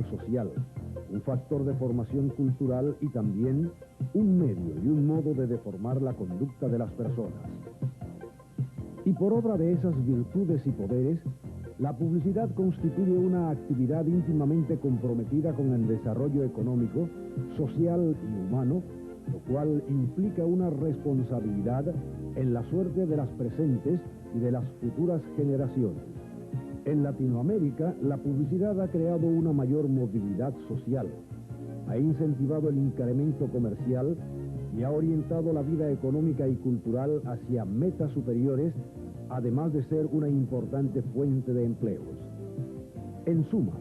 social, un factor de formación cultural y también un medio y un modo de deformar la conducta de las personas. Y por obra de esas virtudes y poderes, la publicidad constituye una actividad íntimamente comprometida con el desarrollo económico, social y humano, lo cual implica una responsabilidad en la suerte de las presentes y de las futuras generaciones. En Latinoamérica, la publicidad ha creado una mayor movilidad social, ha incentivado el incremento comercial y ha orientado la vida económica y cultural hacia metas superiores, además de ser una importante fuente de empleos. En suma,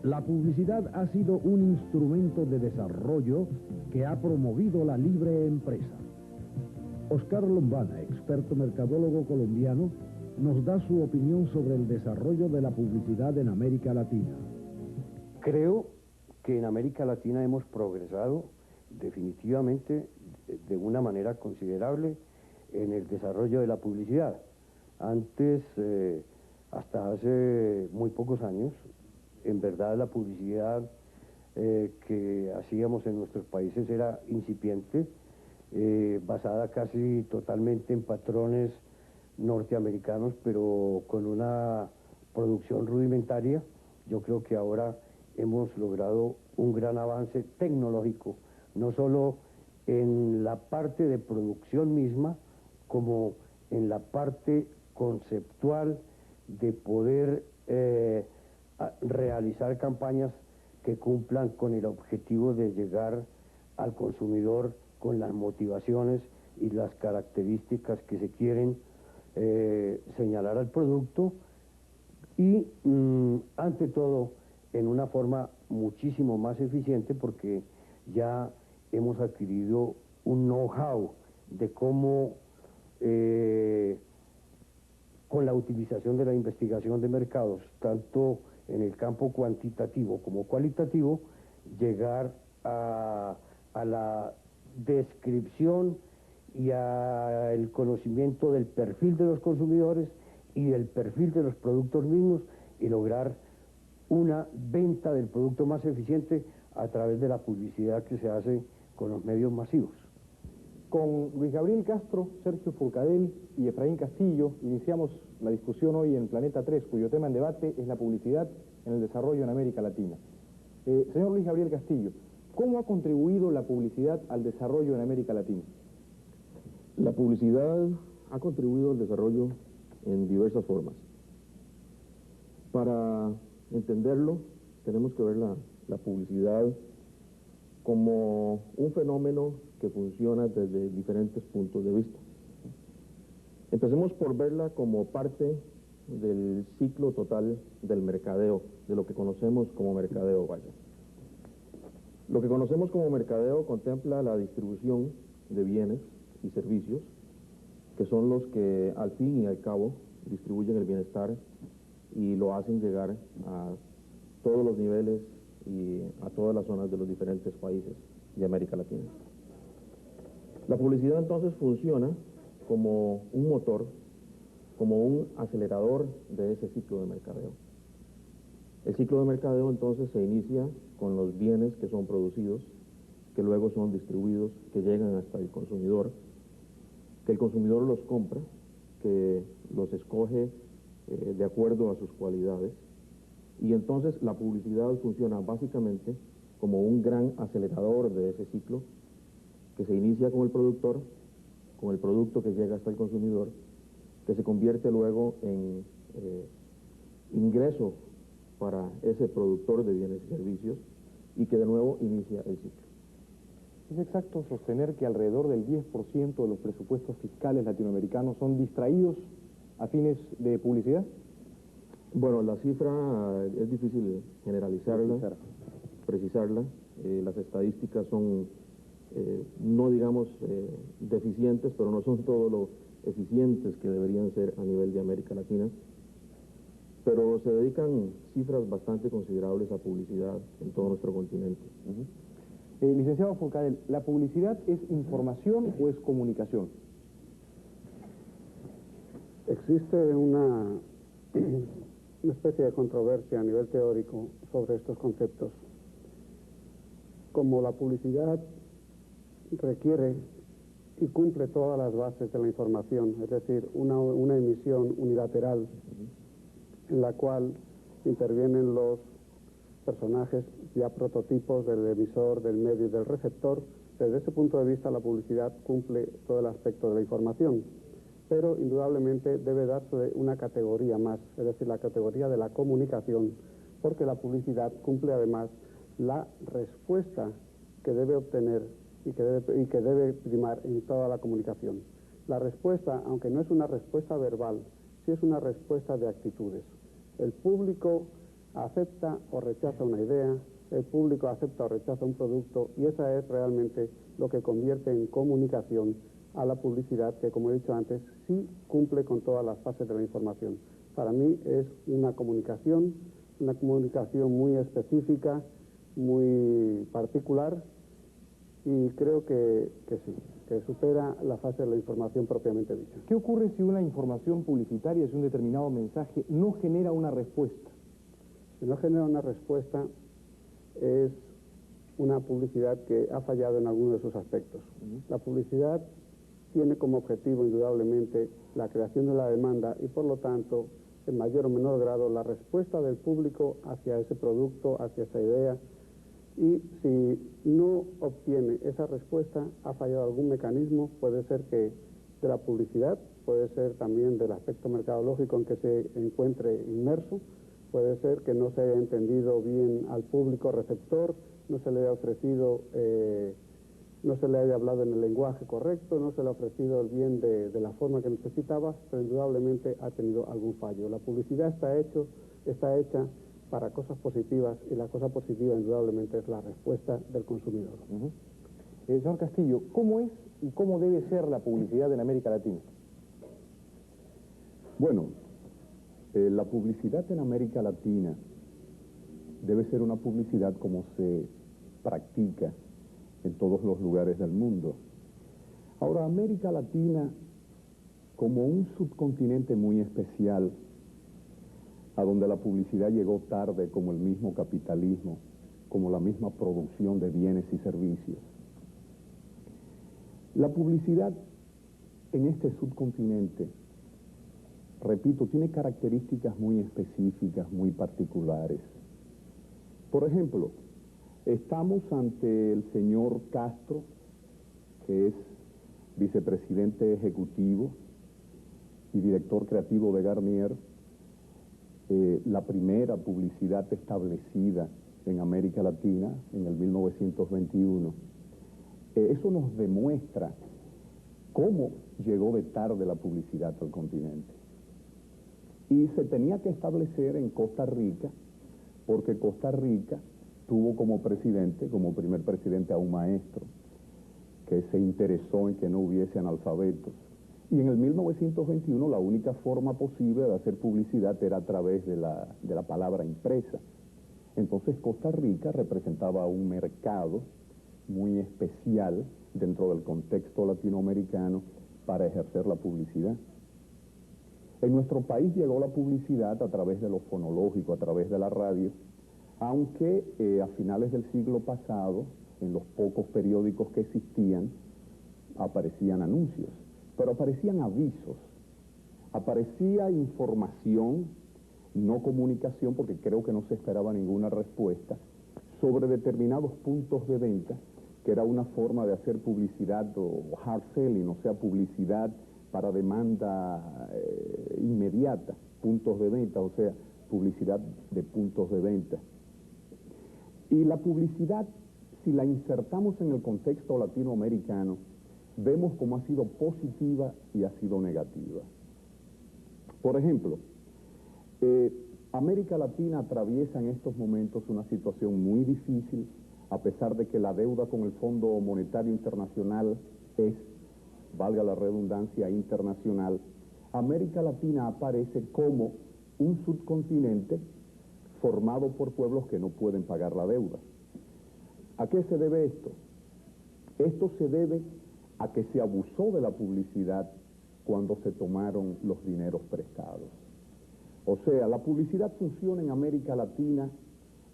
la publicidad ha sido un instrumento de desarrollo que ha promovido la libre empresa. Oscar Lombana, experto mercadólogo colombiano, nos da su opinión sobre el desarrollo de la publicidad en América Latina. Creo que en América Latina hemos progresado definitivamente de una manera considerable en el desarrollo de la publicidad. Antes, hasta hace muy pocos años, en verdad la publicidad que hacíamos en nuestros países era incipiente, basada casi totalmente en patrones norteamericanos, pero con una producción rudimentaria. Yo creo que ahora hemos logrado un gran avance tecnológico, no solo en la parte de producción misma, como en la parte conceptual de poder realizar campañas que cumplan con el objetivo de llegar al consumidor con las motivaciones y las características que se quieren señalar al producto y ante todo en una forma muchísimo más eficiente, porque ya hemos adquirido un know-how de cómo con la utilización de la investigación de mercados, tanto en el campo cuantitativo como cualitativo, llegar a la descripción y al conocimiento del perfil de los consumidores y del perfil de los productos mismos, y lograr una venta del producto más eficiente a través de la publicidad que se hace con los medios masivos. Con Luis Gabriel Castro, Sergio Forcadell y Efraín Castillo iniciamos la discusión hoy en Planeta 3, cuyo tema en debate es la publicidad en el desarrollo en América Latina. Señor Luis Gabriel Castillo, ¿cómo ha contribuido la publicidad al desarrollo en América Latina? La publicidad ha contribuido al desarrollo en diversas formas. Para entenderlo, tenemos que ver la publicidad como un fenómeno que funciona desde diferentes puntos de vista. Empecemos por verla como parte del ciclo total del mercadeo, de lo que conocemos como mercadeo, vaya. Lo que conocemos como mercadeo contempla la distribución de bienes y servicios, que son los que al fin y al cabo distribuyen el bienestar y lo hacen llegar a todos los niveles y a todas las zonas de los diferentes países de América Latina. La publicidad entonces funciona como un motor, como un acelerador de ese ciclo de mercadeo. El ciclo de mercadeo entonces se inicia con los bienes que son producidos, que luego son distribuidos, que llegan hasta el consumidor, que el consumidor los compra, que los escoge de acuerdo a sus cualidades, y entonces la publicidad funciona básicamente como un gran acelerador de ese ciclo, que se inicia con el productor, con el producto que llega hasta el consumidor, que se convierte luego en ingreso para ese productor de bienes y servicios, y que de nuevo inicia el ciclo. ¿Es exacto sostener que alrededor del 10% de los presupuestos fiscales latinoamericanos son distraídos a fines de publicidad? Bueno, la cifra es difícil generalizarla, precisarla. Las estadísticas son, no digamos deficientes, pero no son todo lo eficientes que deberían ser a nivel de América Latina. Pero se dedican cifras bastante considerables a publicidad en todo nuestro continente. Licenciado Forcadell, ¿la publicidad es información o es comunicación? Existe una una especie de controversia a nivel teórico sobre estos conceptos. Como la publicidad requiere y cumple todas las bases de la información, es decir, una emisión unilateral en la cual intervienen los personajes ya prototipos del emisor, del medio y del receptor. Desde ese punto de vista, la publicidad cumple todo el aspecto de la información, pero indudablemente debe darse una categoría más, es decir, la categoría de la comunicación, porque la publicidad cumple además la respuesta que debe obtener y que debe primar en toda la comunicación. La respuesta, aunque no es una respuesta verbal, sí es una respuesta de actitudes. El público acepta o rechaza una idea, el público acepta o rechaza un producto, y esa es realmente lo que convierte en comunicación a la publicidad, que, como he dicho antes, sí cumple con todas las fases de la información. Para mí es una comunicación muy específica, muy particular, y creo que sí, que supera la fase de la información propiamente dicha. ¿Qué ocurre si una información publicitaria, si un determinado mensaje no genera una respuesta? Si no genera una respuesta, es una publicidad que ha fallado en alguno de sus aspectos. La publicidad tiene como objetivo, indudablemente, la creación de la demanda y, por lo tanto, en mayor o menor grado, la respuesta del público hacia ese producto, hacia esa idea. Y si no obtiene esa respuesta, ha fallado algún mecanismo, puede ser que de la publicidad, puede ser también del aspecto mercadológico en que se encuentre inmerso, puede ser que no se haya entendido bien al público receptor, no se le haya ofrecido, no se le haya hablado en el lenguaje correcto, no se le ha ofrecido el bien de la forma que necesitaba, pero indudablemente ha tenido algún fallo. La publicidad está hecha para cosas positivas, y la cosa positiva indudablemente es la respuesta del consumidor. Señor Castillo, ¿cómo es y cómo debe ser la publicidad en América Latina? Bueno, la publicidad en América Latina debe ser una publicidad como se practica en todos los lugares del mundo. Ahora, América Latina, como un subcontinente muy especial, a donde la publicidad llegó tarde, como el mismo capitalismo, como la misma producción de bienes y servicios. La publicidad en este subcontinente, repito, tiene características muy específicas, muy particulares. Por ejemplo, estamos ante el señor Castro, que es vicepresidente ejecutivo y director creativo de Garnier, la primera publicidad establecida en América Latina en el 1921. Eso nos demuestra cómo llegó de tarde la publicidad al continente. Y se tenía que establecer en Costa Rica, porque Costa Rica tuvo como presidente, como primer presidente, a un maestro que se interesó en que no hubiese analfabetos. Y en el 1921 la única forma posible de hacer publicidad era a través de la palabra impresa. Entonces Costa Rica representaba un mercado muy especial dentro del contexto latinoamericano para ejercer la publicidad. En nuestro país llegó la publicidad a través de lo fonológico, a través de la radio, aunque a finales del siglo pasado, en los pocos periódicos que existían, aparecían anuncios. Pero aparecían avisos, aparecía información, no comunicación, porque creo que no se esperaba ninguna respuesta, sobre determinados puntos de venta, que era una forma de hacer publicidad o hard selling, o sea, publicidad para demanda inmediata, puntos de venta, o sea, publicidad de puntos de venta. Y la publicidad, si la insertamos en el contexto latinoamericano, vemos cómo ha sido positiva y ha sido negativa. Por ejemplo, América Latina atraviesa en estos momentos una situación muy difícil, a pesar de que la deuda con el Fondo Monetario Internacional es, valga la redundancia, internacional. América Latina aparece como un subcontinente formado por pueblos que no pueden pagar la deuda. ¿A qué se debe esto? Esto se debe a que se abusó de la publicidad cuando se tomaron los dineros prestados. O sea, la publicidad funciona en América Latina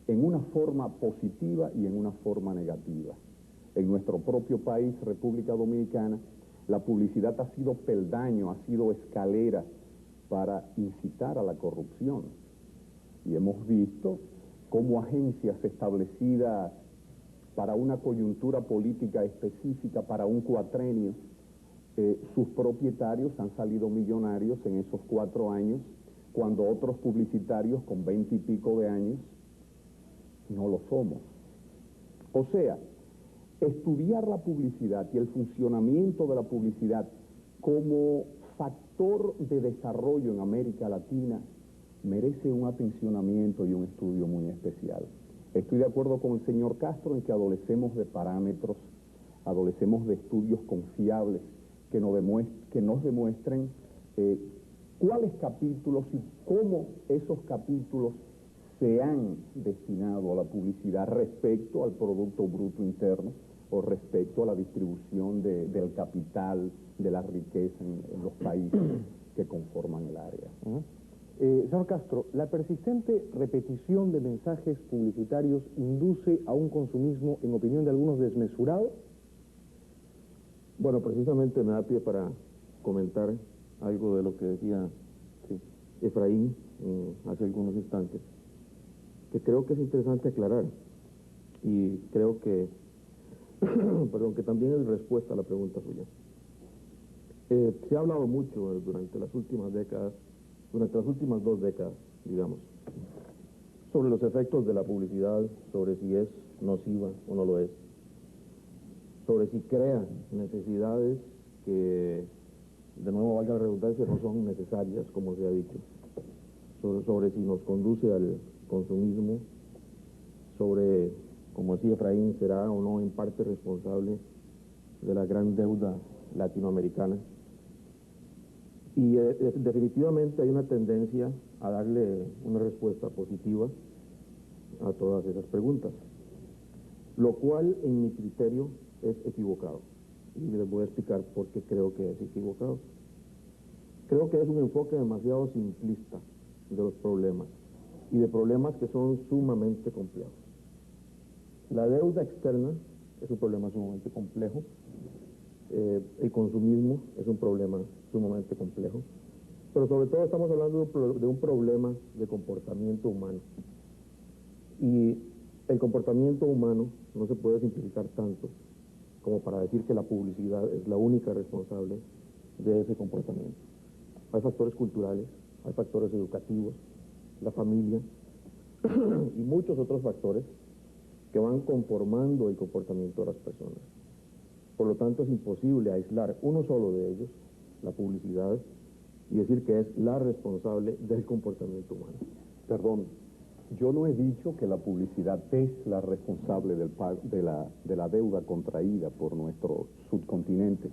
en una forma positiva y en una forma negativa. En nuestro propio país, República Dominicana, la publicidad ha sido peldaño, ha sido escalera para incitar a la corrupción. Y hemos visto cómo agencias establecidas para una coyuntura política específica, para un cuatrenio, sus propietarios han salido millonarios en esos 4 años, cuando otros publicitarios con 20 y pico de años no lo somos. O sea, estudiar la publicidad y el funcionamiento de la publicidad como factor de desarrollo en América Latina merece un atencionamiento y un estudio muy especial. Estoy de acuerdo con el señor Castro en que adolecemos de parámetros, adolecemos de estudios confiables que nos demuestren cuáles capítulos y cómo esos capítulos se han destinado a la publicidad respecto al Producto Bruto Interno o respecto a la distribución del capital, de la riqueza en los países que conforman el área. Señor Castro, ¿la persistente repetición de mensajes publicitarios induce a un consumismo, en opinión de algunos, desmesurado? Bueno, precisamente me da pie para comentar algo de lo que decía Efraín hace algunos instantes, que creo que es interesante aclarar, y creo que, perdón, que también es respuesta a la pregunta suya. Se ha hablado mucho durante las últimas décadas, durante las últimas 2 décadas, digamos, sobre los efectos de la publicidad, sobre si es nociva o no lo es, sobre si crea necesidades que, de nuevo valga la redundancia, no son necesarias, como se ha dicho, sobre si nos conduce al consumismo, sobre, como decía Efraín, será o no en parte responsable de la gran deuda latinoamericana. Y definitivamente hay una tendencia a darle una respuesta positiva a todas esas preguntas, lo cual en mi criterio es equivocado. Y les voy a explicar por qué creo que es equivocado. Creo que es un enfoque demasiado simplista de los problemas, y de problemas que son sumamente complejos. La deuda externa es un problema sumamente complejo, el consumismo es un problema sumamente complejo, pero sobre todo estamos hablando de un problema de comportamiento humano. Y el comportamiento humano no se puede simplificar tanto como para decir que la publicidad es la única responsable de ese comportamiento. Hay factores culturales, hay factores educativos, la familia y muchos otros factores que van conformando el comportamiento de las personas. Por lo tanto, es imposible aislar uno solo de ellos, la publicidad, y decir que es la responsable del comportamiento humano. Perdón, yo no he dicho que la publicidad es la responsable de la deuda contraída por nuestro subcontinente,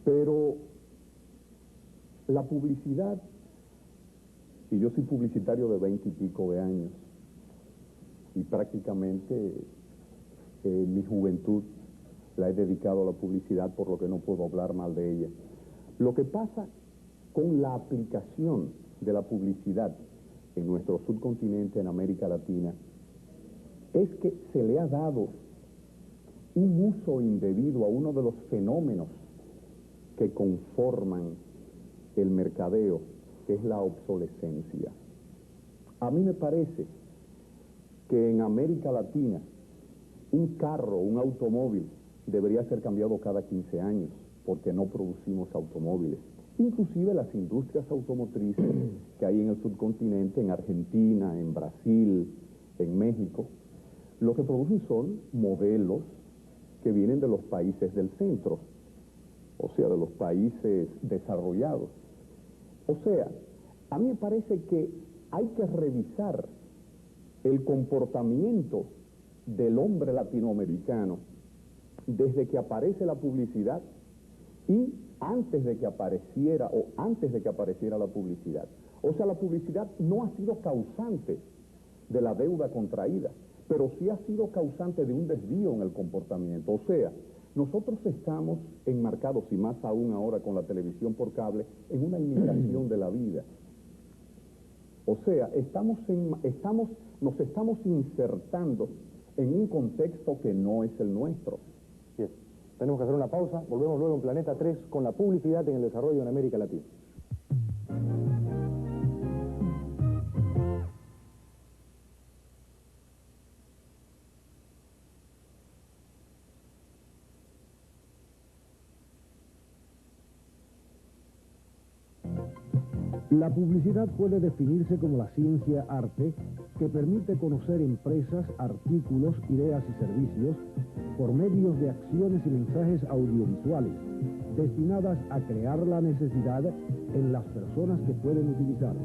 pero la publicidad, y yo soy publicitario de 20 y pico de años, y prácticamente mi juventud la he dedicado a la publicidad, por lo que no puedo hablar mal de ella. Lo que pasa con la aplicación de la publicidad en nuestro subcontinente, en América Latina, es que se le ha dado un uso indebido a uno de los fenómenos que conforman el mercadeo, que es la obsolescencia. A mí me parece que en América Latina un carro, un automóvil, debería ser cambiado cada 15 años, porque no producimos automóviles. Inclusive las industrias automotrices que hay en el subcontinente, en Argentina, en Brasil, en México, lo que producen son modelos que vienen de los países del centro, o sea, de los países desarrollados. O sea, a mí me parece que hay que revisar el comportamiento del hombre latinoamericano desde que aparece la publicidad y antes de que apareciera la publicidad. O sea, la publicidad no ha sido causante de la deuda contraída, pero sí ha sido causante de un desvío en el comportamiento. O sea, nosotros estamos enmarcados, y más aún ahora con la televisión por cable, en una imitación de la vida. O sea, nos estamos insertando en un contexto que no es el nuestro. Bien, tenemos que hacer una pausa, volvemos luego en Planeta 3 con la publicidad en el desarrollo en América Latina. La publicidad puede definirse como la ciencia-arte que permite conocer empresas, artículos, ideas y servicios por medios de acciones y mensajes audiovisuales destinadas a crear la necesidad en las personas que pueden utilizarlos.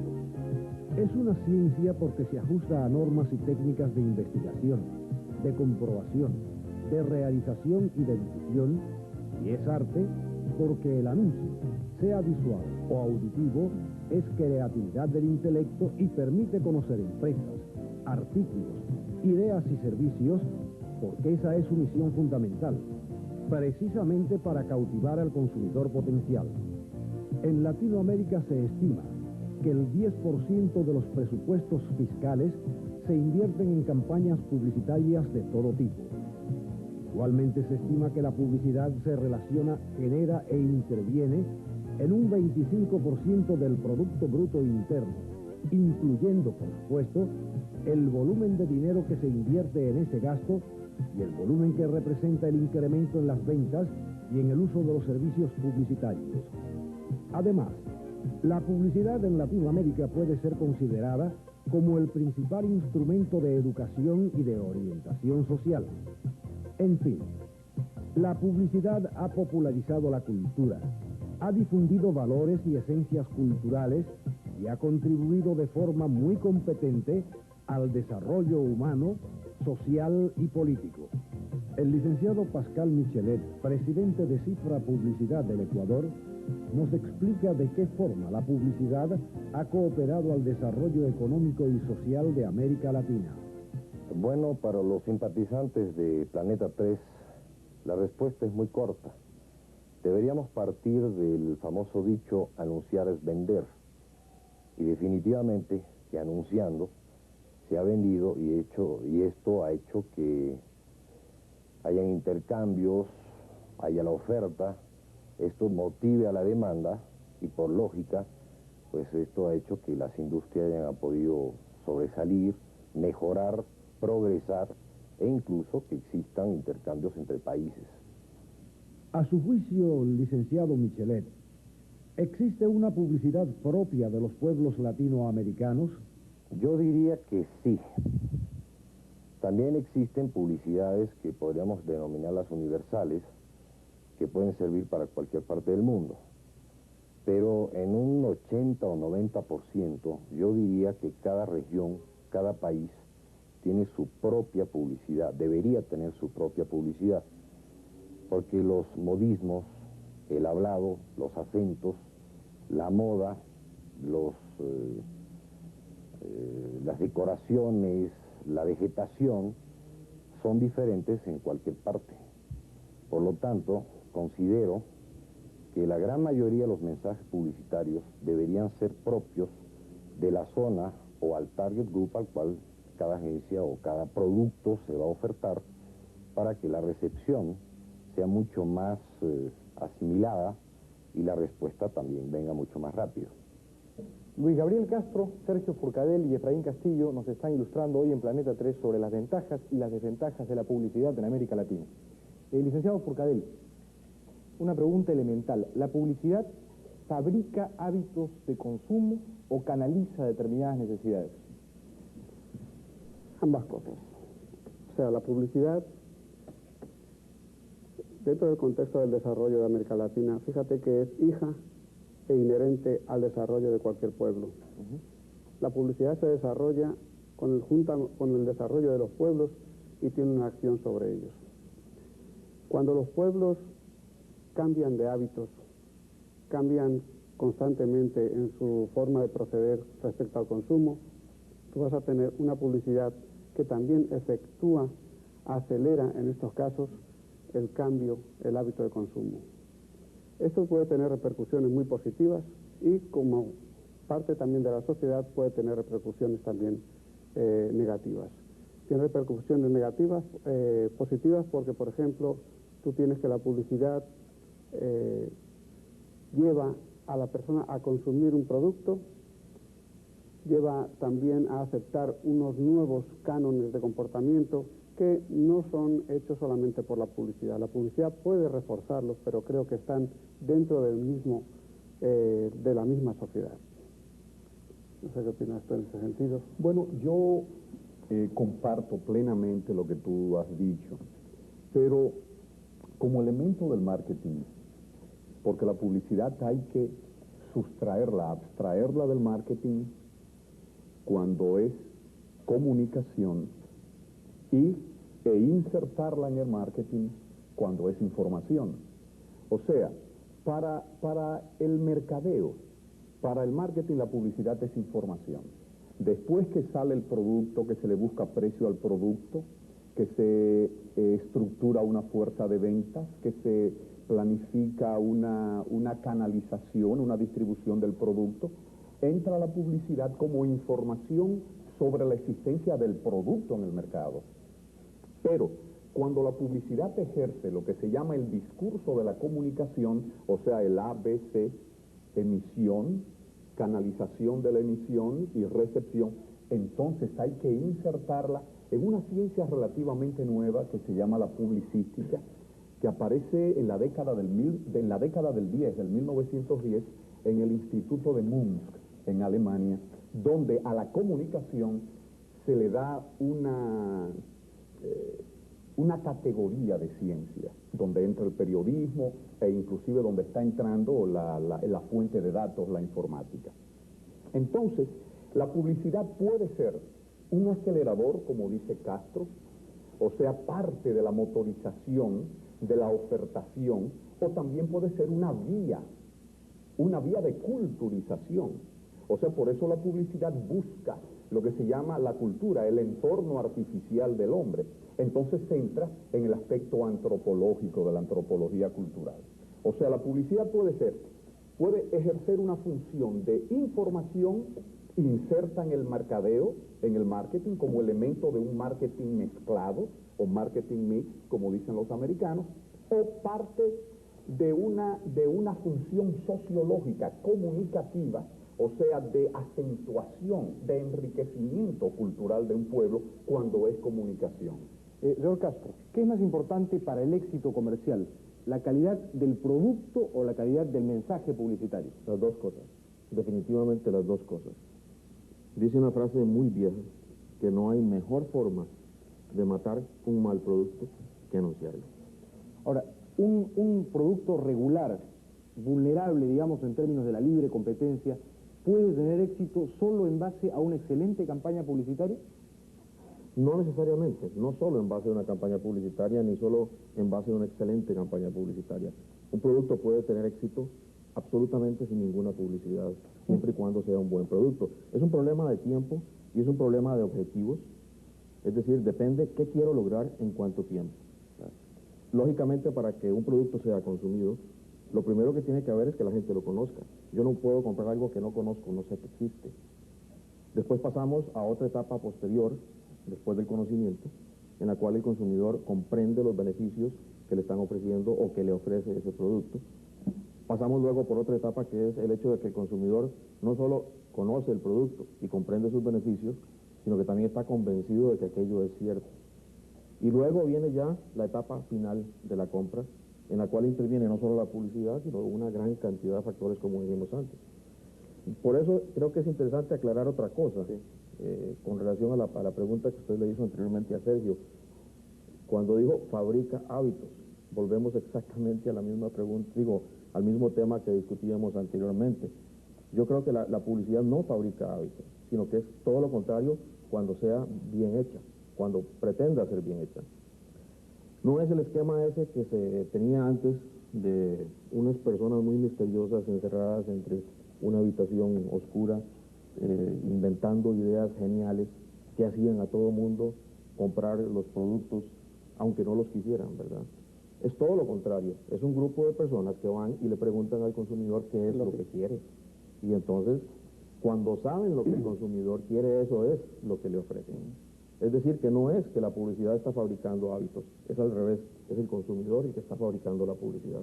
Es una ciencia porque se ajusta a normas y técnicas de investigación, de comprobación, de realización y de difusión, y es arte porque el anuncio, sea visual o auditivo, es creatividad del intelecto y permite conocer empresas, artículos, ideas y servicios, porque esa es su misión fundamental, precisamente para cautivar al consumidor potencial. En Latinoamérica se estima que el 10% de los presupuestos fiscales se invierten en campañas publicitarias de todo tipo. Igualmente se estima que la publicidad se relaciona, genera e interviene en un 25% del Producto Bruto Interno, incluyendo, por supuesto, el volumen de dinero que se invierte en ese gasto y el volumen que representa el incremento en las ventas y en el uso de los servicios publicitarios. Además, la publicidad en Latinoamérica puede ser considerada como el principal instrumento de educación y de orientación social. En fin, la publicidad ha popularizado la cultura, ha difundido valores y esencias culturales y ha contribuido de forma muy competente al desarrollo humano, social y político. El licenciado Pascal Michelet, presidente de Cifra Publicidad del Ecuador, nos explica de qué forma la publicidad ha cooperado al desarrollo económico y social de América Latina. Bueno, para los simpatizantes de Planeta 3, la respuesta es muy corta. Deberíamos partir del famoso dicho, anunciar es vender. Y definitivamente que anunciando se ha vendido y esto ha hecho que hayan intercambios, haya la oferta, esto motive a la demanda y por lógica, pues esto ha hecho que las industrias hayan podido sobresalir, mejorar, progresar e incluso que existan intercambios entre países. A su juicio, licenciado Michelet, ¿existe una publicidad propia de los pueblos latinoamericanos? Yo diría que sí. También existen publicidades que podríamos denominarlas universales, que pueden servir para cualquier parte del mundo. Pero en un 80 o 90%, yo diría que cada región, cada país, tiene su propia publicidad, debería tener su propia publicidad, porque los modismos, el hablado, los acentos, la moda, las decoraciones, la vegetación, son diferentes en cualquier parte. Por lo tanto, considero que la gran mayoría de los mensajes publicitarios deberían ser propios de la zona o al target group al cual cada agencia o cada producto se va a ofertar, para que la recepción sea mucho más asimilada y la respuesta también venga mucho más rápido. Luis Gabriel Castro, Sergio Forcadell y Efraín Castillo nos están ilustrando hoy en Planeta 3 sobre las ventajas y las desventajas de la publicidad en América Latina. Licenciado Forcadell, una pregunta elemental. ¿La publicidad fabrica hábitos de consumo o canaliza determinadas necesidades? Ambas cosas. O sea, la publicidad, dentro del contexto del desarrollo de América Latina, fíjate que es hija e inherente al desarrollo de cualquier pueblo. La publicidad se desarrolla junta con el desarrollo de los pueblos y tiene una acción sobre ellos. Cuando los pueblos cambian de hábitos, cambian constantemente en su forma de proceder respecto al consumo, tú vas a tener una publicidad que también efectúa, acelera en estos casos el cambio, el hábito de consumo. Esto puede tener repercusiones muy positivas y, como parte también de la sociedad, puede tener repercusiones también negativas. Tiene repercusiones negativas, positivas, porque, por ejemplo, tú tienes que la publicidad lleva a la persona a consumir un producto, lleva también a aceptar unos nuevos cánones de comportamiento que no son hechos solamente por la publicidad. La publicidad puede reforzarlos, pero creo que están dentro del mismo, de la misma sociedad. No sé qué opinas tú en ese sentido. Bueno, yo comparto plenamente lo que tú has dicho, pero como elemento del marketing, porque la publicidad hay que sustraerla, abstraerla del marketing cuando es comunicación e insertarla en el marketing cuando es información. O sea, para el mercadeo, para el marketing la publicidad es información. Después que sale el producto, que se le busca precio al producto, que se estructura una fuerza de ventas, que se planifica una canalización, una distribución del producto, entra la publicidad como información sobre la existencia del producto en el mercado. Pero cuando la publicidad ejerce lo que se llama el discurso de la comunicación, o sea, el ABC, emisión, canalización de la emisión y recepción, entonces hay que insertarla en una ciencia relativamente nueva que se llama la publicística, que aparece en la década del 1910, en el Instituto de Munich, en Alemania, donde a la comunicación se le da una categoría de ciencia, donde entra el periodismo e inclusive donde está entrando la fuente de datos, la informática. Entonces, la publicidad puede ser un acelerador, como dice Castro, o sea, parte de la motorización, de la ofertación, o también puede ser una vía de culturización. O sea, por eso la publicidad busca lo que se llama la cultura, el entorno artificial del hombre. Entonces se entra en el aspecto antropológico de la antropología cultural. O sea, la publicidad puede ejercer una función de información inserta en el mercadeo, en el marketing, como elemento de un marketing mezclado, o marketing mix, como dicen los americanos, o parte de una función sociológica, comunicativa, o sea, de acentuación, de enriquecimiento cultural de un pueblo cuando es comunicación. Señor Castro, ¿qué es más importante para el éxito comercial? ¿La calidad del producto o la calidad del mensaje publicitario? Las dos cosas, definitivamente las dos cosas. Dice una frase muy vieja, que no hay mejor forma de matar un mal producto que anunciarlo. Ahora, un producto regular, vulnerable, digamos, en términos de la libre competencia, ¿puede tener éxito solo en base a una excelente campaña publicitaria? No necesariamente, no solo en base a una campaña publicitaria, ni solo en base a una excelente campaña publicitaria. Un producto puede tener éxito absolutamente sin ninguna publicidad, siempre y cuando sea un buen producto. Es un problema de tiempo y es un problema de objetivos, es decir, depende qué quiero lograr en cuánto tiempo. Lógicamente, para que un producto sea consumido, lo primero que tiene que haber es que la gente lo conozca. Yo no puedo comprar algo que no conozco, no sé que existe. Después pasamos a otra etapa posterior, después del conocimiento, en la cual el consumidor comprende los beneficios que le están ofreciendo o que le ofrece ese producto. Pasamos luego por otra etapa, que es el hecho de que el consumidor no solo conoce el producto y comprende sus beneficios, sino que también está convencido de que aquello es cierto. Y luego viene ya la etapa final de la compra, en la cual interviene no solo la publicidad, sino una gran cantidad de factores, como dijimos antes. Por eso creo que es interesante aclarar otra cosa, con relación a la pregunta que usted le hizo anteriormente a Sergio. Cuando dijo fabrica hábitos, volvemos exactamente a la misma pregunta, al mismo tema que discutíamos anteriormente. Yo creo que la publicidad no fabrica hábitos, sino que es todo lo contrario cuando sea bien hecha, cuando pretenda ser bien hecha. No es el esquema ese que se tenía antes de unas personas muy misteriosas encerradas entre una habitación oscura, inventando ideas geniales que hacían a todo mundo comprar los productos aunque no los quisieran, ¿verdad? Es todo lo contrario, es un grupo de personas que van y le preguntan al consumidor qué es lo que quiere, y entonces Cuando saben lo que el consumidor quiere, eso es lo que le ofrecen. Es decir, que no es que la publicidad está fabricando hábitos, es al revés, es el consumidor el que está fabricando la publicidad.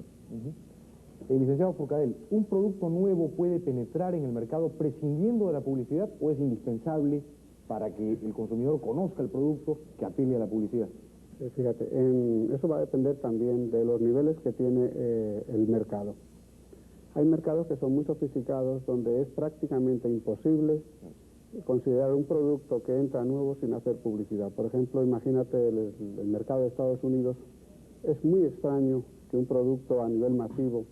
Licenciado Forcadell, ¿un producto nuevo puede penetrar en el mercado prescindiendo de la publicidad o es indispensable para que el consumidor conozca el producto que apele a la publicidad? Fíjate, eso va a depender también de los niveles que tiene el mercado. Hay mercados que son muy sofisticados donde es prácticamente imposible considerar un producto que entra nuevo sin hacer publicidad. Por ejemplo, imagínate el mercado de Estados Unidos. Es muy extraño que un producto a nivel masivo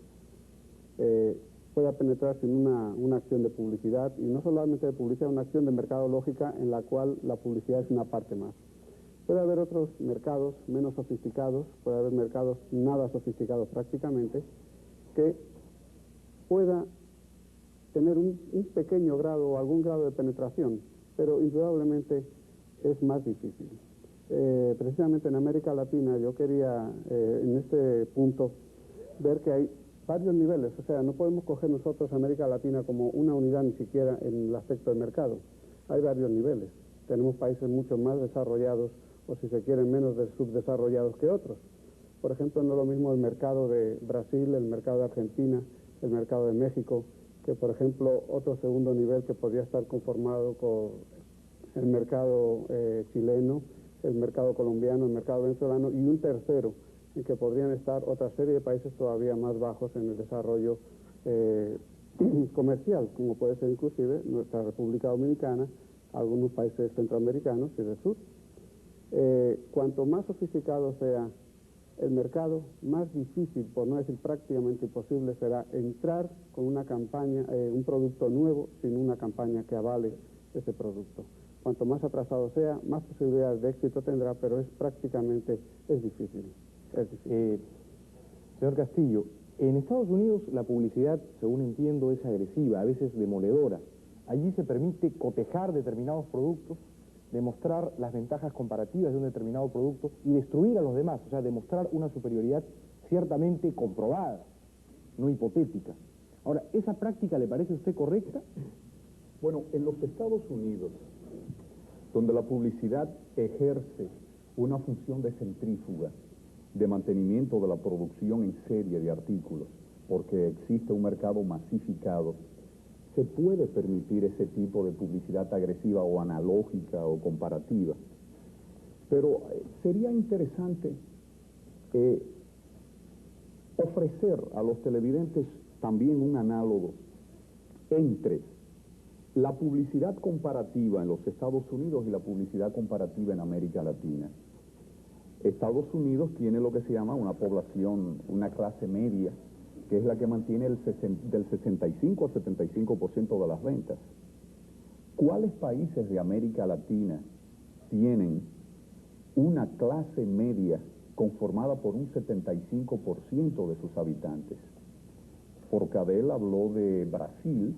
pueda penetrar sin una acción de publicidad, y no solamente de publicidad, una acción de mercadológica en la cual la publicidad es una parte más. Puede haber otros mercados menos sofisticados, puede haber mercados nada sofisticados prácticamente, que pueda tener un pequeño grado o algún grado de penetración, pero indudablemente es más difícil. Precisamente en América Latina yo quería en este punto ver que hay varios niveles, o sea, no podemos coger nosotros América Latina como una unidad ni siquiera en el aspecto del mercado. Hay varios niveles. Tenemos países mucho más desarrollados, o si se quieren menos subdesarrollados que otros. Por ejemplo, no es lo mismo el mercado de Brasil, el mercado de Argentina, el mercado de México, que por ejemplo otro segundo nivel que podría estar conformado con el mercado chileno, el mercado colombiano, el mercado venezolano, y un tercero en que podrían estar otra serie de países todavía más bajos en el desarrollo comercial, como puede ser inclusive nuestra República Dominicana, algunos países centroamericanos y del sur. Cuanto más sofisticado sea el mercado, más difícil, por no decir prácticamente imposible, será entrar con una campaña, un producto nuevo, sin una campaña que avale ese producto. Cuanto más atrasado sea, más posibilidades de éxito tendrá, pero es difícil. Señor Castillo, en Estados Unidos la publicidad, según entiendo, es agresiva, a veces demoledora. Allí se permite cotejar determinados productos, demostrar las ventajas comparativas de un determinado producto y destruir a los demás, o sea, demostrar una superioridad ciertamente comprobada, no hipotética. Ahora, ¿esa práctica le parece a usted correcta? Bueno, en los Estados Unidos, donde la publicidad ejerce una función de centrífuga, de mantenimiento de la producción en serie de artículos, porque existe un mercado masificado, se puede permitir ese tipo de publicidad agresiva o analógica o comparativa. Pero sería interesante ofrecer a los televidentes también un análogo entre la publicidad comparativa en los Estados Unidos y la publicidad comparativa en América Latina. Estados Unidos tiene lo que se llama una población, una clase media, que es la que mantiene del 65 al 75% de las ventas. ¿Cuáles países de América Latina tienen una clase media conformada por un 75% de sus habitantes? Forcadell habló de Brasil,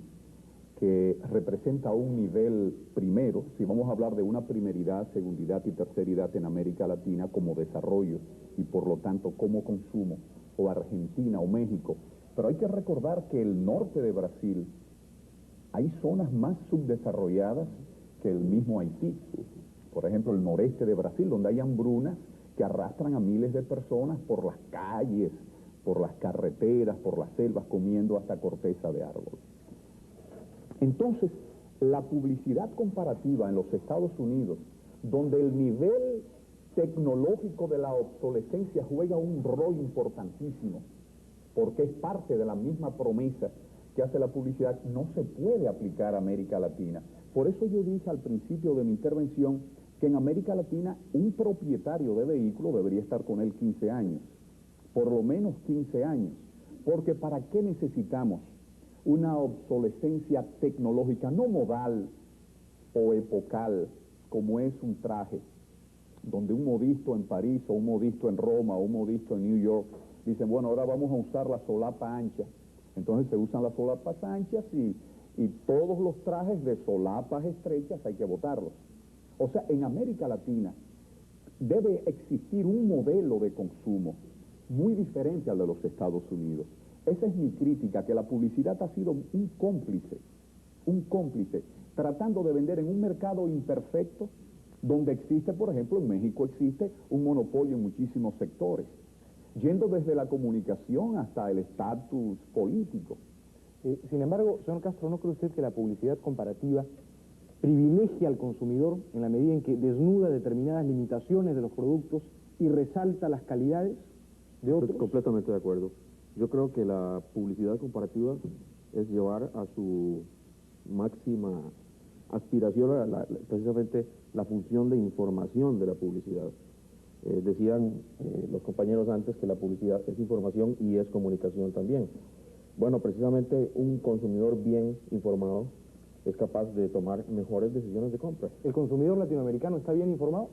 que representa un nivel primero, si vamos a hablar de una primeridad, segundidad y terceridad en América Latina como desarrollo y por lo tanto como consumo, o Argentina o México. Pero hay que recordar que el norte de Brasil hay zonas más subdesarrolladas que el mismo Haití. Por ejemplo, el noreste de Brasil, donde hay hambrunas que arrastran a miles de personas por las calles, por las carreteras, por las selvas, comiendo hasta corteza de árbol. Entonces, la publicidad comparativa en los Estados Unidos, donde el nivel tecnológico de la obsolescencia juega un rol importantísimo, porque es parte de la misma promesa que hace la publicidad, no se puede aplicar a América Latina. Por eso yo dije al principio de mi intervención que en América Latina un propietario de vehículo debería estar con él 15 años, por lo menos 15 años, porque ¿para qué necesitamos una obsolescencia tecnológica, no modal o epocal, como es un traje, donde un modisto en París o un modisto en Roma o un modisto en New York dicen, bueno, ahora vamos a usar la solapa ancha? Entonces se usan las solapas anchas y todos los trajes de solapas estrechas hay que botarlos. O sea, en América Latina debe existir un modelo de consumo muy diferente al de los Estados Unidos. Esa es mi crítica, que la publicidad ha sido un cómplice un cómplice, tratando de vender en un mercado imperfecto, donde existe, por ejemplo, en México existe un monopolio en muchísimos sectores, yendo desde la comunicación hasta el estatus político. Sin embargo, señor Castro, ¿no cree usted que la publicidad comparativa privilegia al consumidor en la medida en que desnuda determinadas limitaciones de los productos y resalta las calidades de otros? Estoy completamente de acuerdo. Yo creo que la publicidad comparativa es llevar a su máxima aspiración precisamente la función de información de la publicidad. Decían los compañeros antes que la publicidad es información y es comunicación también. Bueno, precisamente un consumidor bien informado es capaz de tomar mejores decisiones de compra. ¿El consumidor latinoamericano está bien informado?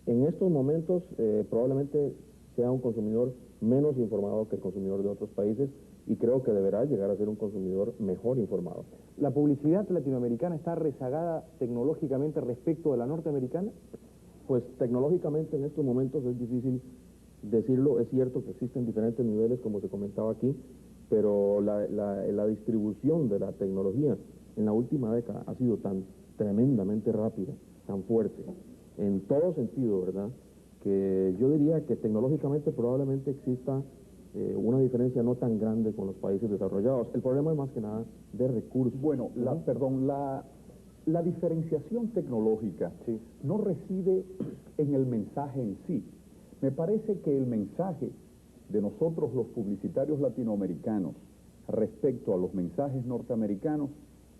En estos momentos probablemente sea un consumidor menos informado que el consumidor de otros países y creo que deberá llegar a ser un consumidor mejor informado. ¿La publicidad latinoamericana está rezagada tecnológicamente respecto de la norteamericana? Pues tecnológicamente en estos momentos es difícil decirlo. Es cierto que existen diferentes niveles, como se comentaba aquí, pero la distribución de la tecnología en la última década ha sido tan tremendamente rápida, tan fuerte, en todo sentido, ¿verdad?, que yo diría que tecnológicamente probablemente exista una diferencia no tan grande con los países desarrollados. El problema es más que nada de recursos. Bueno, la diferenciación tecnológica no reside en el mensaje en sí. Me parece que el mensaje de nosotros los publicitarios latinoamericanos respecto a los mensajes norteamericanos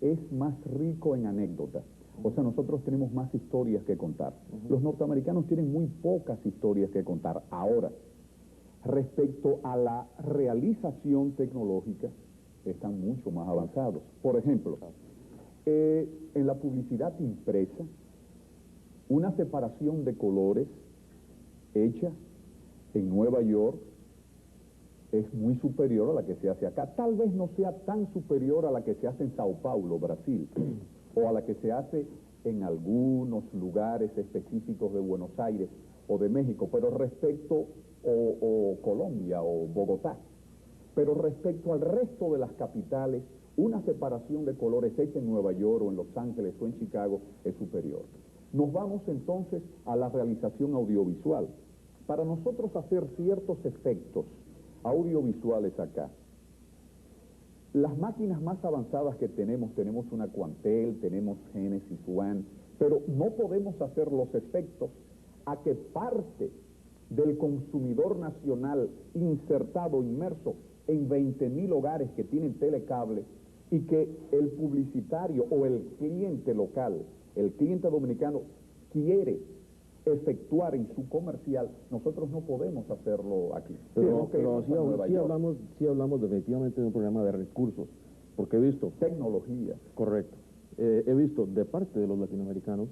es más rico en anécdotas. O sea, nosotros tenemos más historias que contar. Los norteamericanos tienen muy pocas historias que contar. Ahora, respecto a la realización tecnológica, están mucho más avanzados. Por ejemplo, en la publicidad impresa, una separación de colores hecha en Nueva York es muy superior a la que se hace acá. Tal vez no sea tan superior a la que se hace en Sao Paulo, Brasil, o a la que se hace en algunos lugares específicos de Buenos Aires o de México, pero respecto, o Colombia o Bogotá, pero respecto al resto de las capitales, una separación de colores hecha en Nueva York o en Los Ángeles o en Chicago es superior. Nos vamos entonces a la realización audiovisual. Para nosotros hacer ciertos efectos audiovisuales acá, las máquinas más avanzadas que tenemos una Quantel, tenemos Genesis One, pero no podemos hacer los efectos a que parte del consumidor nacional insertado, inmerso en 20.000 hogares que tienen telecable y que el publicitario o el cliente local, el cliente dominicano quiere efectuar en su comercial, nosotros no podemos hacerlo aquí. Pero sí hablamos definitivamente de un problema de recursos, porque he visto... Tecnología. Correcto. He visto de parte de los latinoamericanos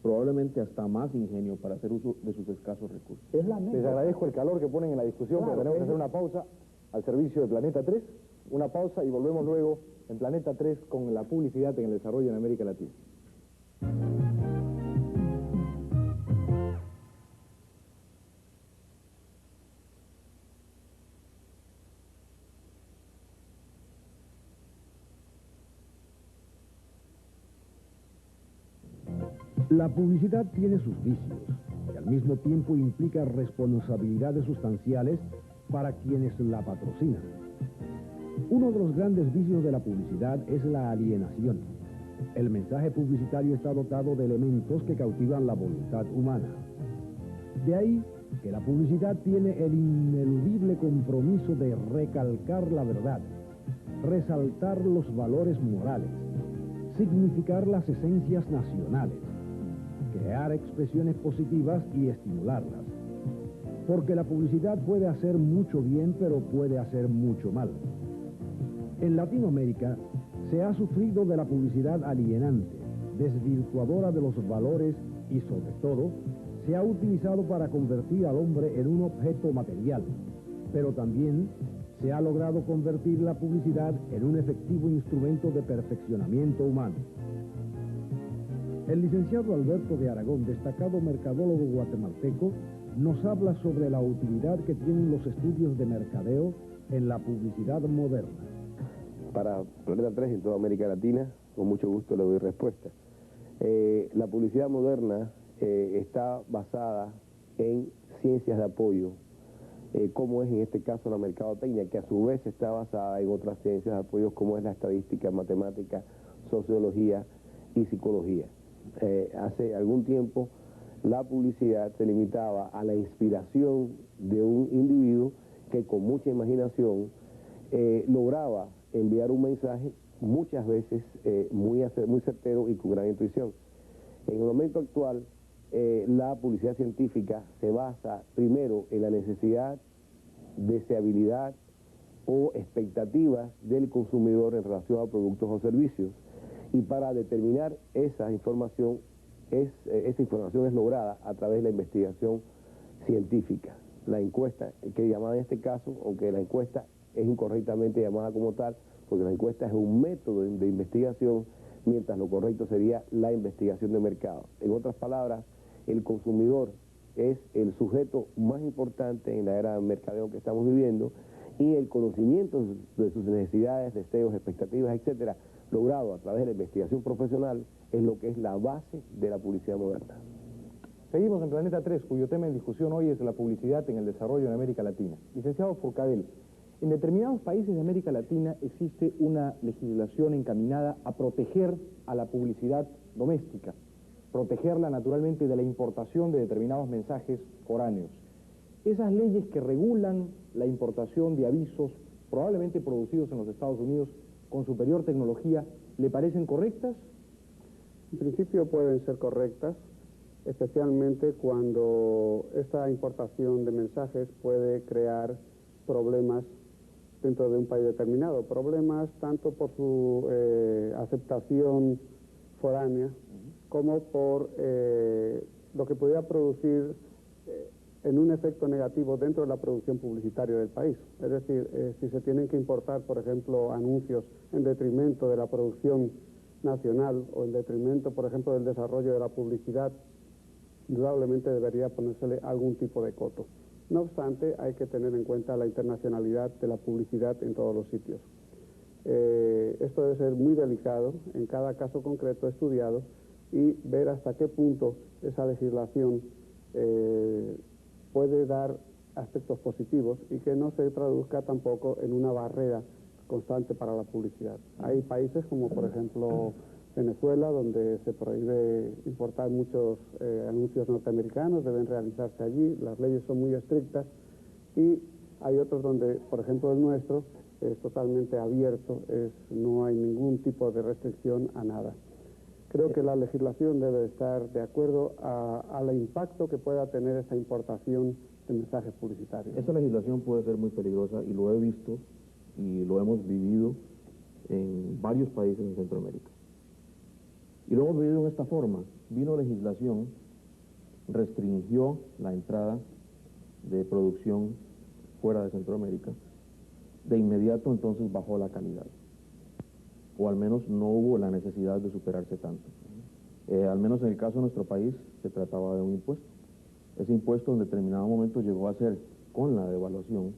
probablemente hasta más ingenio para hacer uso de sus escasos recursos. Les agradezco el calor que ponen en la discusión, pero tenemos que hacer una pausa al servicio de Planeta 3, una pausa y volvemos luego en Planeta 3 con la publicidad en el desarrollo en América Latina. La publicidad tiene sus vicios y al mismo tiempo implica responsabilidades sustanciales para quienes la patrocinan. Uno de los grandes vicios de la publicidad es la alienación. El mensaje publicitario está dotado de elementos que cautivan la voluntad humana. De ahí que la publicidad tiene el ineludible compromiso de recalcar la verdad, resaltar los valores morales, significar las esencias nacionales, crear expresiones positivas y estimularlas. Porque la publicidad puede hacer mucho bien, pero puede hacer mucho mal. En Latinoamérica se ha sufrido de la publicidad alienante, desvirtuadora de los valores y, sobre todo, se ha utilizado para convertir al hombre en un objeto material, pero también se ha logrado convertir la publicidad en un efectivo instrumento de perfeccionamiento humano. El licenciado Alberto de Aragón, destacado mercadólogo guatemalteco, nos habla sobre la utilidad que tienen los estudios de mercadeo en la publicidad moderna. para Planeta 3 en toda América Latina, con mucho gusto le doy respuesta. La publicidad moderna está basada en ciencias de apoyo, como es en este caso la mercadotecnia, que a su vez está basada en otras ciencias de apoyo como es la estadística, matemática, sociología y psicología. Hace algún tiempo la publicidad se limitaba a la inspiración de un individuo que con mucha imaginación lograba enviar un mensaje muchas veces muy certero y con gran intuición. En el momento actual, la publicidad científica se basa primero en la necesidad, deseabilidad o expectativas del consumidor en relación a productos o servicios, y para determinar esa información es lograda a través de la investigación científica. La encuesta, que llamada en este caso, aunque la encuesta es incorrectamente llamada como tal, porque la encuesta es un método de investigación, mientras lo correcto sería la investigación de mercado. En otras palabras, el consumidor es el sujeto más importante en la era del mercadeo que estamos viviendo, y el conocimiento de sus necesidades, deseos, expectativas, etcétera, logrado a través de la investigación profesional, es lo que es la base de la publicidad moderna. Seguimos en Planeta 3, cuyo tema en discusión hoy es la publicidad en el desarrollo en América Latina. Licenciado Forcadell, en determinados países de América Latina existe una legislación encaminada a proteger a la publicidad doméstica, protegerla naturalmente de la importación de determinados mensajes foráneos. Esas leyes que regulan la importación de avisos probablemente producidos en los Estados Unidos con superior tecnología, ¿le parecen correctas? En principio pueden ser correctas, especialmente cuando esta importación de mensajes puede crear problemas dentro de un país determinado, problemas tanto por su aceptación foránea como por lo que pudiera producir en un efecto negativo dentro de la producción publicitaria del país. Es decir, si se tienen que importar, por ejemplo, anuncios en detrimento de la producción nacional o en detrimento, por ejemplo, del desarrollo de la publicidad, indudablemente debería ponérsele algún tipo de coto. No obstante, hay que tener en cuenta la internacionalidad de la publicidad en todos los sitios. Esto debe ser muy delicado, en cada caso concreto estudiado, y ver hasta qué punto esa legislación puede dar aspectos positivos y que no se traduzca tampoco en una barrera constante para la publicidad. Hay países como por ejemplo Venezuela, donde se prohíbe importar muchos anuncios norteamericanos, deben realizarse allí, las leyes son muy estrictas, y hay otros donde, por ejemplo el nuestro, es totalmente abierto, no hay ningún tipo de restricción a nada. Creo que la legislación debe estar de acuerdo al impacto que pueda tener esta importación de mensajes publicitarios. Esa legislación puede ser muy peligrosa y lo he visto y lo hemos vivido en varios países en Centroamérica. Y lo hemos vivido en esta forma. Vino legislación, restringió la entrada de producción fuera de Centroamérica. De inmediato entonces bajó la calidad. O al menos no hubo la necesidad de superarse tanto. Al menos en el caso de nuestro país se trataba de un impuesto. Ese impuesto en determinado momento llegó a ser, con la devaluación,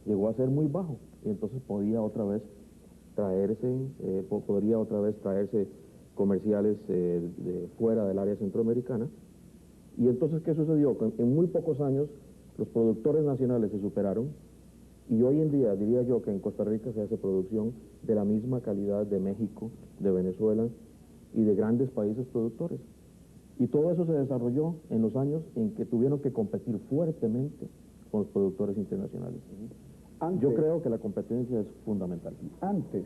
llegó a ser muy bajo, y entonces podría otra vez traerse comerciales de fuera del área centroamericana. Y entonces, ¿qué sucedió? En muy pocos años los productores nacionales se superaron, y hoy en día diría yo que en Costa Rica se hace producción de la misma calidad de México, de Venezuela y de grandes países productores. Y todo eso se desarrolló en los años en que tuvieron que competir fuertemente con los productores internacionales. Yo creo que la competencia es fundamental. Antes,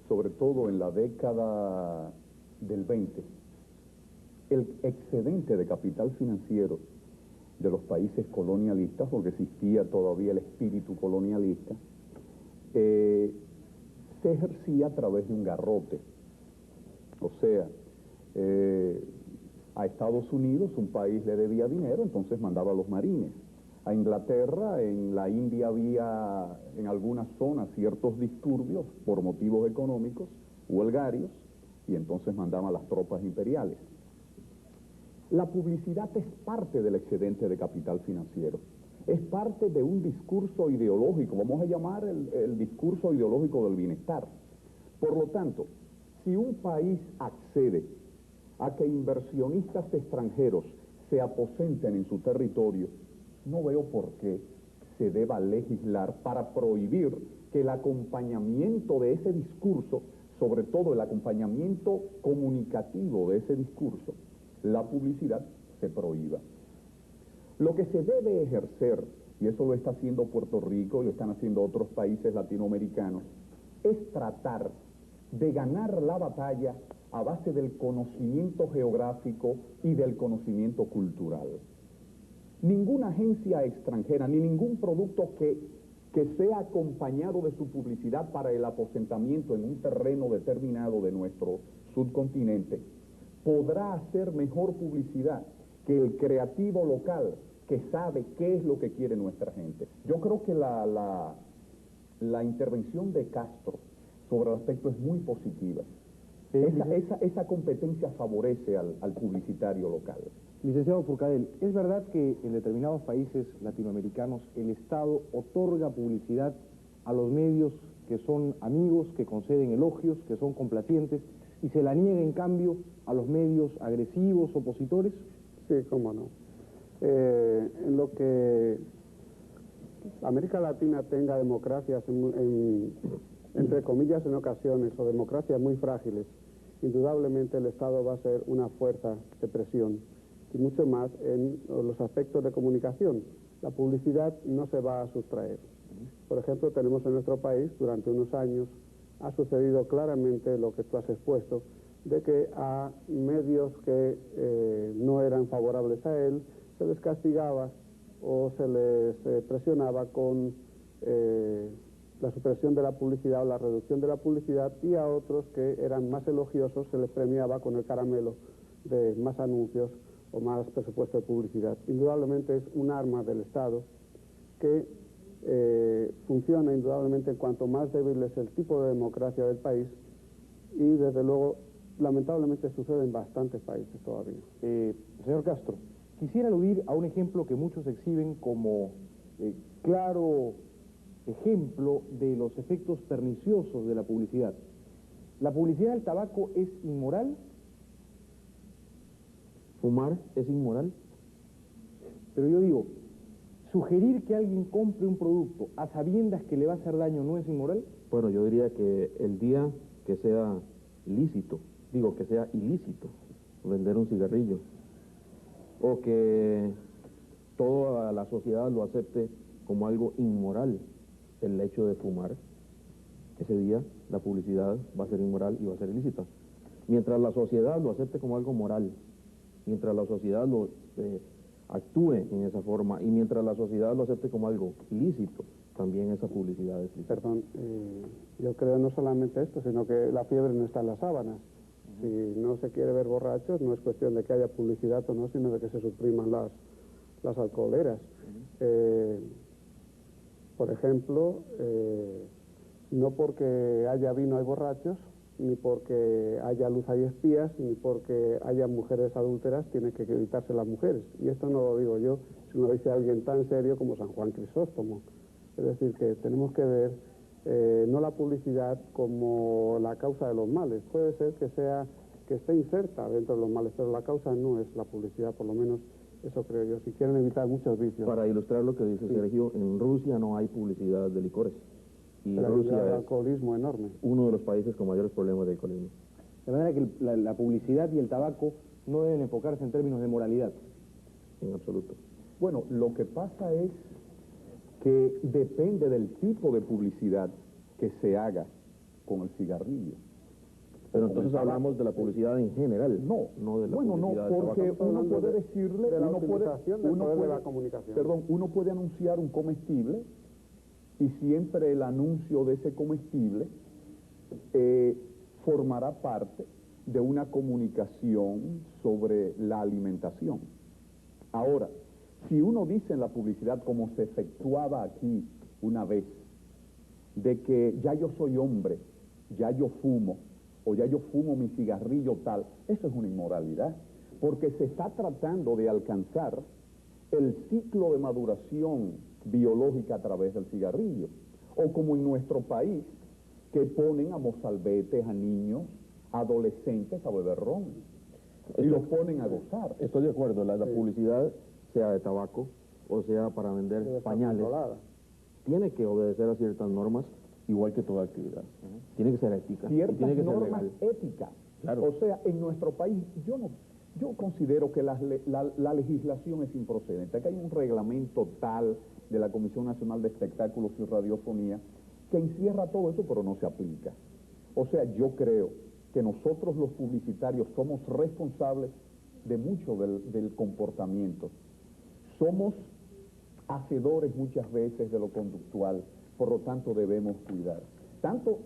sobre todo en la década del 20, el excedente de capital financiero de los países colonialistas, porque existía todavía el espíritu colonialista, se ejercía a través de un garrote. O sea, a Estados Unidos un país le debía dinero, entonces mandaba a los marines. A Inglaterra, en la India había en algunas zonas ciertos disturbios por motivos económicos, huelgarios, y entonces mandaban las tropas imperiales. La publicidad es parte del excedente de capital financiero. es parte de un discurso ideológico, vamos a llamar el discurso ideológico del bienestar. Por lo tanto, si un país accede a que inversionistas extranjeros se aposenten en su territorio, no veo por qué se deba legislar para prohibir que el acompañamiento de ese discurso, sobre todo el acompañamiento comunicativo de ese discurso, la publicidad, se prohíba. Lo que se debe ejercer, y eso lo está haciendo Puerto Rico y lo están haciendo otros países latinoamericanos, es tratar de ganar la batalla a base del conocimiento geográfico y del conocimiento cultural. Ninguna agencia extranjera, ni ningún producto que sea acompañado de su publicidad para el aposentamiento en un terreno determinado de nuestro subcontinente, podrá hacer mejor publicidad que el creativo local que sabe qué es lo que quiere nuestra gente. Yo creo que la intervención de Castro sobre el aspecto es muy positiva. Esa competencia favorece al publicitario local. Licenciado Forcadell, ¿es verdad que en determinados países latinoamericanos el Estado otorga publicidad a los medios que son amigos, que conceden elogios, que son complacientes, y se la niega en cambio a los medios agresivos, opositores? Sí, cómo no. En lo que América Latina tenga democracias, entre comillas en ocasiones, o democracias muy frágiles, indudablemente el Estado va a ser una fuerza de presión, y mucho más en los aspectos de comunicación. La publicidad no se va a sustraer. Por ejemplo, tenemos en nuestro país, durante unos años, ha sucedido claramente lo que tú has expuesto, de que a medios que no eran favorables a él, se les castigaba o se les presionaba con la supresión de la publicidad o la reducción de la publicidad, y a otros que eran más elogiosos se les premiaba con el caramelo de más anuncios o más presupuesto de publicidad. Indudablemente es un arma del Estado que funciona indudablemente en cuanto más débil es el tipo de democracia del país, y desde luego lamentablemente sucede en bastantes países todavía. Señor Castro, quisiera aludir a un ejemplo que muchos exhiben como claro ejemplo de los efectos perniciosos de la publicidad. ¿La publicidad del tabaco es inmoral? ¿Fumar es inmoral? Pero yo digo, ¿sugerir que alguien compre un producto a sabiendas que le va a hacer daño no es inmoral? Bueno, yo diría que el día que sea lícito, que sea ilícito vender un cigarrillo, o que toda la sociedad lo acepte como algo inmoral, el hecho de fumar, ese día la publicidad va a ser inmoral y va a ser ilícita. Mientras la sociedad lo acepte como algo moral, mientras la sociedad actúe en esa forma, y mientras la sociedad lo acepte como algo lícito, también esa publicidad es lícita. Perdón, yo creo no solamente esto, sino que la fiebre no está en las sábanas. Si no se quiere ver borrachos, no es cuestión de que haya publicidad o no, sino de que se supriman las alcoholeras. Por ejemplo, no porque haya vino hay borrachos, ni porque haya luz hay espías, ni porque haya mujeres adúlteras tiene que evitarse las mujeres. Y esto no lo digo yo, sino lo dice alguien tan serio como San Juan Crisóstomo. Es decir, que tenemos que ver no la publicidad como la causa de los males. Puede ser que esté inserta dentro de los males, pero la causa no es la publicidad, por lo menos eso creo yo, si quieren evitar muchos vicios. Para ilustrar lo que dice Sergio, en Rusia no hay publicidad de licores. Y Rusia es alcoholismo enorme. Uno de los países con mayores problemas de alcoholismo. De manera que la publicidad y el tabaco no deben enfocarse en términos de moralidad. En absoluto. Bueno, lo que pasa es que depende del tipo de publicidad que se haga con el cigarrillo. Pero entonces hablamos de la publicidad en general. No de la publicidad. Porque uno puede decirle, de la utilización del poder de la comunicación. Perdón, uno puede anunciar un comestible, y siempre el anuncio de ese comestible formará parte de una comunicación sobre la alimentación. Ahora, si uno dice en la publicidad, como se efectuaba aquí una vez, de que ya yo soy hombre, ya yo fumo, o ya yo fumo mi cigarrillo tal, eso es una inmoralidad, porque se está tratando de alcanzar el ciclo de maduración biológica a través del cigarrillo. O como en nuestro país, que ponen a mozalbetes, a niños, adolescentes a beber ron. Y los ponen a gozar. Estoy de acuerdo, la publicidad, sea de tabaco o sea para vender pañales, tiene que obedecer a ciertas normas, igual que toda actividad. Tiene que ser ética. Ciertas y tiene que ser normas legal. éticas. Claro. O sea, en nuestro país, yo considero que la legislación es improcedente. Acá hay un reglamento tal de la Comisión Nacional de Espectáculos y Radiofonía que encierra todo eso, pero no se aplica. O sea, yo creo que nosotros los publicitarios somos responsables de mucho del comportamiento. Somos hacedores muchas veces de lo conductual, por lo tanto debemos cuidar. Tanto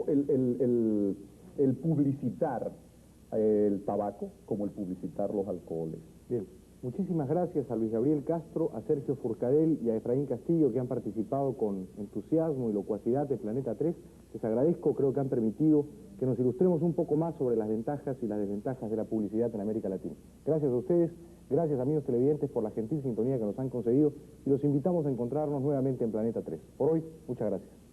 el publicitar el tabaco como el publicitar los alcoholes. Bien, muchísimas gracias a Luis Gabriel Castro, a Sergio Forcadell y a Efraín Castillo, que han participado con entusiasmo y locuacidad de Planeta 3. Les agradezco, creo que han permitido que nos ilustremos un poco más sobre las ventajas y las desventajas de la publicidad en América Latina. Gracias a ustedes, gracias amigos televidentes por la gentil sintonía que nos han concedido y los invitamos a encontrarnos nuevamente en Planeta 3. Por hoy, muchas gracias.